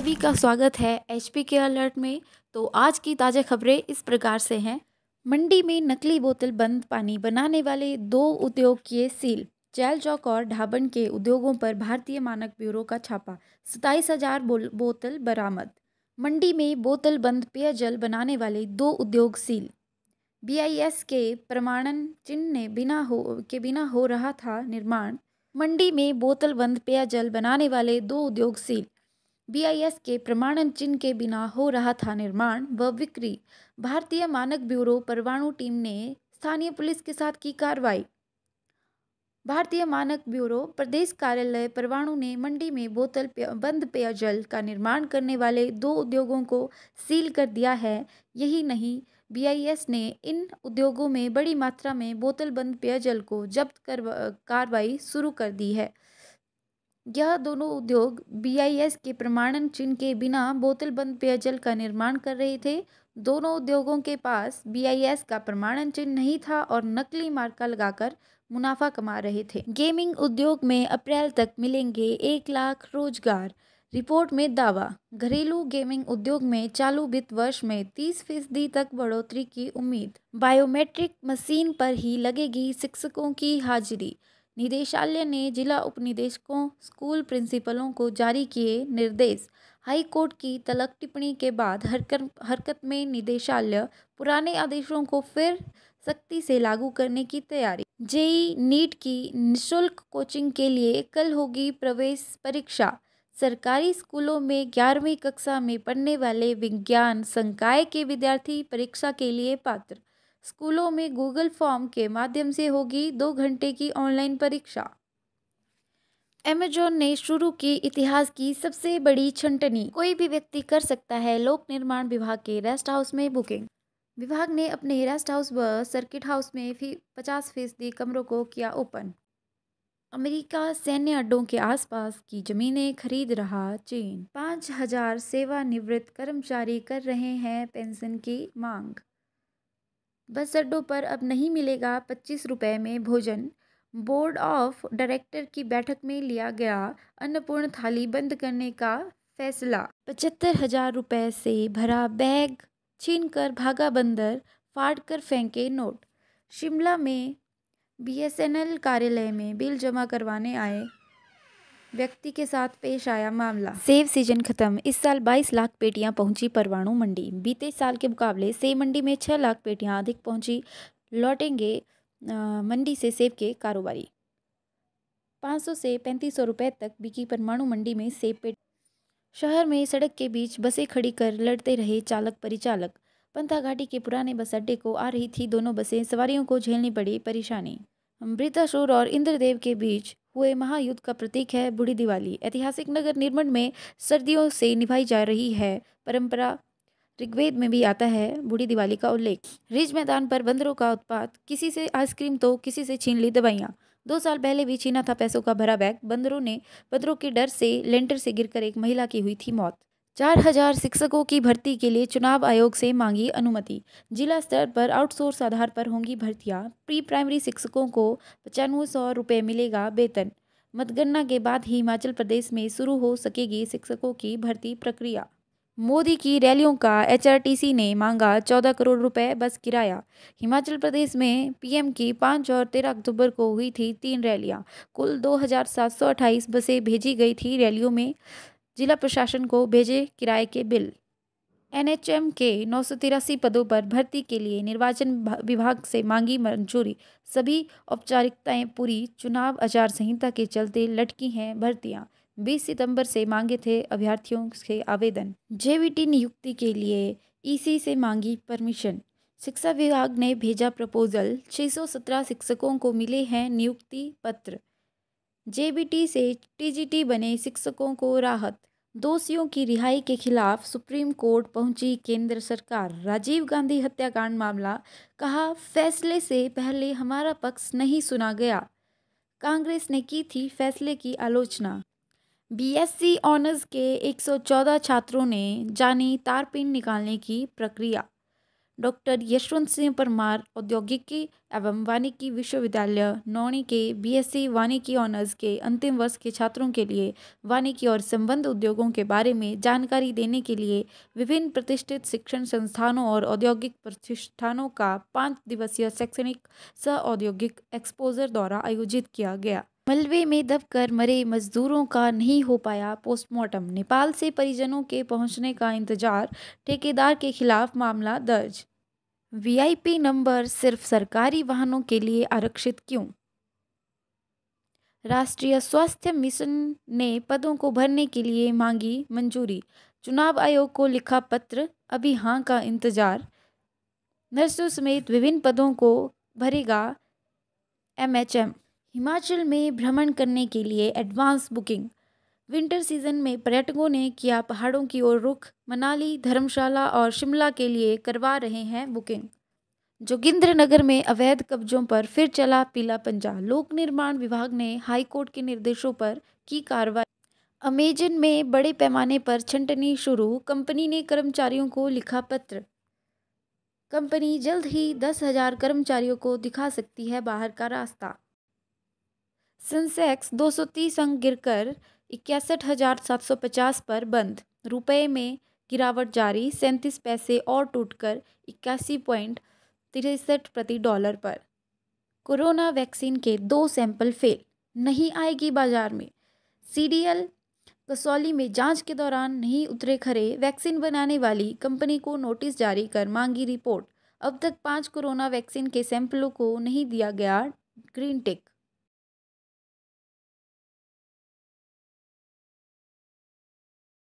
सभी का स्वागत है एचपी के अलर्ट में। तो आज की ताज़ा खबरें इस प्रकार से हैं। मंडी में नकली बोतल बंद पानी बनाने वाले 2 उद्योग किए सील। चैल चौक और ढाबन के उद्योगों पर भारतीय मानक ब्यूरो का छापा। 27,000 बोतल बरामद। मंडी में बोतल बंद पेयजल बनाने वाले 2 उद्योग सील। बीआईएस के प्रमाणन चिन्ह बिना हो रहा था निर्माण। मंडी में बोतल बंद पेयजल बनाने वाले 2 उद्योग सील। बीआईएस के प्रमाणन चिन्ह के बिना हो रहा था निर्माण व बिक्री। भारतीय मानक ब्यूरो परवाणु टीम ने स्थानीय पुलिस के साथ की कार्रवाई। भारतीय मानक ब्यूरो प्रदेश कार्यालय परवाणु ने मंडी में बोतल बंद पेयजल का निर्माण करने वाले 2 उद्योगों को सील कर दिया है। यही नहीं, बीआईएस ने इन उद्योगों में बड़ी मात्रा में बोतल बंद पेयजल को जब्त कर कार्रवाई शुरू कर दी है। यह दोनों उद्योग बीआईएस के प्रमाणन चिन्ह के बिना बोतल बंद पेयजल का निर्माण कर रहे थे। दोनों उद्योगों के पास बीआईएस का प्रमाणन चिन्ह नहीं था और नकली मार्का लगाकर मुनाफा कमा रहे थे। गेमिंग उद्योग में अप्रैल तक मिलेंगे 1 लाख रोजगार। रिपोर्ट में दावा। घरेलू गेमिंग उद्योग में चालू वित्त वर्ष में 30% तक बढ़ोतरी की उम्मीद। बायोमेट्रिक मशीन पर ही लगेगी शिक्षकों की हाजिरी। निदेशालय ने जिला उपनिदेशकों, स्कूल प्रिंसिपलों को जारी किए निर्देश। हाई कोर्ट की तलक टिप्पणी के बाद हरकत में निदेशालय। पुराने आदेशों को फिर सख्ती से लागू करने की तैयारी। जेईई नीट की निःशुल्क कोचिंग के लिए कल होगी प्रवेश परीक्षा। सरकारी स्कूलों में 11वीं कक्षा में पढ़ने वाले विज्ञान संकाय के विद्यार्थी परीक्षा के लिए पात्र। स्कूलों में गूगल फॉर्म के माध्यम से होगी 2 घंटे की ऑनलाइन परीक्षा। अमेजॉन ने शुरू की इतिहास की सबसे बड़ी छंटनी। कोई भी व्यक्ति कर सकता है लोक निर्माण विभाग के रेस्ट हाउस में बुकिंग। विभाग ने अपने रेस्ट हाउस व सर्किट हाउस में 50% कमरों को किया ओपन। अमेरिका सैन्य अड्डों के आसपास की जमीनें खरीद रहा चीन। 5,000 सेवानिवृत्त कर्मचारी कर रहे हैं पेंशन की मांग। बस अड्डों पर अब नहीं मिलेगा 25 रुपये में भोजन। बोर्ड ऑफ डायरेक्टर की बैठक में लिया गया अन्नपूर्ण थाली बंद करने का फैसला। 75,000 रुपये से भरा बैग छीनकर भागा बंदर, फाड़ कर फेंके नोट। शिमला में बीएसएनएल कार्यालय में बिल जमा करवाने आए व्यक्ति के साथ पेश आया मामला। सेब सीजन खत्म। इस साल 22 लाख पेटियां पहुंची परवाणु मंडी। बीते साल के मुकाबले सेब मंडी में 6 लाख पेटियां अधिक पहुंची। लौटेंगे मंडी से सेब के कारोबारी। 500 से 3500 रुपये तक बिकी परवाणु मंडी में सेब पेटी। शहर में सड़क के बीच बसें खड़ी कर लड़ते रहे चालक परिचालक। पंथा घाटी के पुराने बस अड्डे को आ रही थी दोनों बसें। सवारियों को झेलनी पड़ी परेशानी। अमृतासुर और इंद्रदेव के बीच हुए महायुद्ध का प्रतीक है बूढ़ी दिवाली। ऐतिहासिक नगर निर्मल में सर्दियों से निभाई जा रही है परंपरा। ऋग्वेद में भी आता है बूढ़ी दिवाली का उल्लेख। रिज मैदान पर बंदरों का उत्पात। किसी से आइसक्रीम तो किसी से छीन ली दवाइयाँ। 2 साल पहले भी छीना था पैसों का भरा बैग। बंदरों के डर से लेंटर से गिरकर एक महिला की हुई थी मौत। 4,000 शिक्षकों की भर्ती के लिए चुनाव आयोग से मांगी अनुमति। जिला स्तर पर आउटसोर्स आधार पर होंगी भर्तियां। प्री प्राइमरी शिक्षकों को 9500 रुपये मिलेगा वेतन। मतगणना के बाद ही हिमाचल प्रदेश में शुरू हो सकेगी शिक्षकों की भर्ती प्रक्रिया। मोदी की रैलियों का एचआरटीसी ने मांगा 14 करोड़ रुपए बस किराया। हिमाचल प्रदेश में पीएम की 5 और 13 अक्टूबर को हुई थी 3 रैलियां। कुल 2,728 बसें भेजी गई थी रैलियों में। जिला प्रशासन को भेजे किराए के बिल। एनएचएम के 983 पदों पर भर्ती के लिए निर्वाचन विभाग से मांगी मंजूरी। सभी औपचारिकताएं पूरी। चुनाव आचार संहिता के चलते लटकी हैं भर्तियां। 20 सितंबर से मांगे थे अभ्यर्थियों से आवेदन। जेवीटी नियुक्ति के लिए ईसी से मांगी परमिशन। शिक्षा विभाग ने भेजा प्रपोजल। 617 शिक्षकों को मिले हैं नियुक्ति पत्र। जेबीटी से टीजीटी बने शिक्षकों को राहत। दोषियों की रिहाई के खिलाफ सुप्रीम कोर्ट पहुंची केंद्र सरकार। राजीव गांधी हत्याकांड मामला। कहा, फैसले से पहले हमारा पक्ष नहीं सुना गया। कांग्रेस ने की थी फैसले की आलोचना। बीएससी ऑनर्स के 114 छात्रों ने जानी तारपिन निकालने की प्रक्रिया। डॉक्टर यशवंत सिंह परमार औद्योगिकी एवं वानिकी विश्वविद्यालय नौणी के बीएससी वानिकी ऑनर्स के अंतिम वर्ष के छात्रों के लिए वानिकी और संबद्ध उद्योगों के बारे में जानकारी देने के लिए विभिन्न प्रतिष्ठित शिक्षण संस्थानों और औद्योगिक प्रतिष्ठानों का 5 दिवसीय शैक्षणिक सह औद्योगिक एक्सपोजर दौरा आयोजित किया गया। मलबे में दबकर मरे मजदूरों का नहीं हो पाया पोस्टमार्टम, नेपाल से परिजनों के पहुंचने का इंतजार, ठेकेदार के खिलाफ मामला दर्ज। वीआईपी नंबर सिर्फ सरकारी वाहनों के लिए आरक्षित क्यों? राष्ट्रीय स्वास्थ्य मिशन ने पदों को भरने के लिए मांगी मंजूरी, चुनाव आयोग को लिखा पत्र, अभी हाँ का इंतजार। नर्सों समेत विभिन्न पदों को भरेगा एमएचएम। हिमाचल में भ्रमण करने के लिए एडवांस बुकिंग, विंटर सीजन में पर्यटकों ने किया पहाड़ों की ओर रुख, मनाली, धर्मशाला और शिमला के लिए करवा रहे हैं बुकिंग। जोगिंद्रनगर में अवैध कब्जों पर फिर चला पीला पंजा, लोक निर्माण विभाग ने हाईकोर्ट के निर्देशों पर की कार्रवाई। अमेजन में बड़े पैमाने पर छंटनी शुरू, कंपनी ने कर्मचारियों को लिखा पत्र। कंपनी जल्द ही 10,000 कर्मचारियों को दिखा सकती है बाहर का रास्ता। सेंसेक्स 230 अंक गिरकर 61,750 पर बंद, रुपए में गिरावट जारी, 37 पैसे और टूटकर 81.63 प्रति डॉलर पर। कोरोना वैक्सीन के 2 सैंपल फेल, नहीं आएगी बाजार में। सीडीएल कसौली में जांच के दौरान नहीं उतरे खरे, वैक्सीन बनाने वाली कंपनी को नोटिस जारी कर मांगी रिपोर्ट। अब तक 5 कोरोना वैक्सीन के सैंपलों को नहीं दिया गया ग्रीन टिक।